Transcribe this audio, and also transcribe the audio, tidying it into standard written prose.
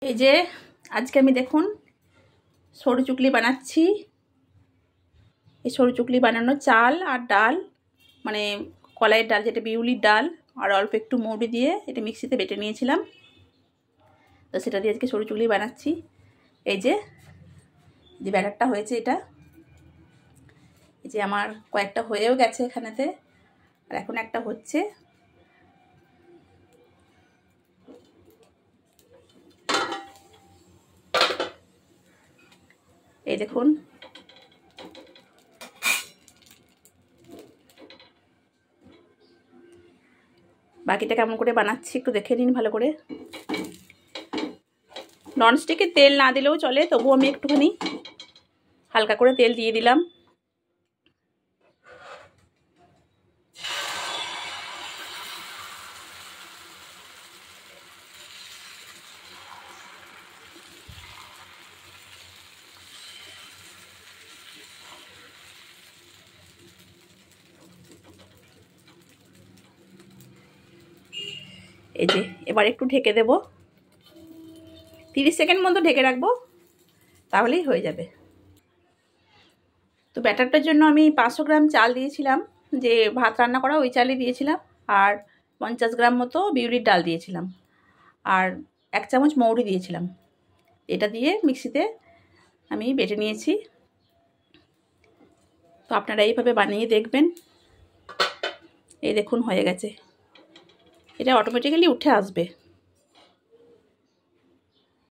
এই যে আজকে আমি দেখুন সরু চুকলি বানাচ্ছি। এই সরু চুকলি বানানোর চাল আর ডাল, মানে কলাইয়ের ডাল, যেটা বিউলির ডাল, আর অল্প একটু মৌরি দিয়ে এটা মিক্সিতে বেটে নিয়েছিলাম। তো সেটা দিয়ে আজকে সরু চুকলি বানাচ্ছি। এই যে ব্যাটারটা হয়েছে, এটা এই যে আমার কয়েকটা হয়েও গেছে এখানেতে, আর এখন একটা হচ্ছে। এই দেখুন বাকিটা কেমন করে বানাচ্ছি একটু দেখে নিন ভালো করে। ননস্টিকে তেল না দিলেও চলে, তবুও আমি একটুখানি হালকা করে তেল দিয়ে দিলাম। এই যে এবার একটু ঢেকে দেব, 30 সেকেন্ড মতো ঢেকে রাখবো, তাহলেই হয়ে যাবে। তো ব্যাটারটার জন্য আমি 500 গ্রাম চাল দিয়েছিলাম, যে ভাত রান্না করা ওই চালই দিয়েছিলাম, আর 50 গ্রাম মতো বিউলির ডাল দিয়েছিলাম, আর 1 চামচ মৌরি দিয়েছিলাম। এটা দিয়ে মিক্সিতে আমি বেটে নিয়েছি। তো আপনারা এইভাবে বানিয়ে দেখবেন। এই দেখুন হয়ে গেছে, এটা অটোমেটিক্যালি উঠে আসবে।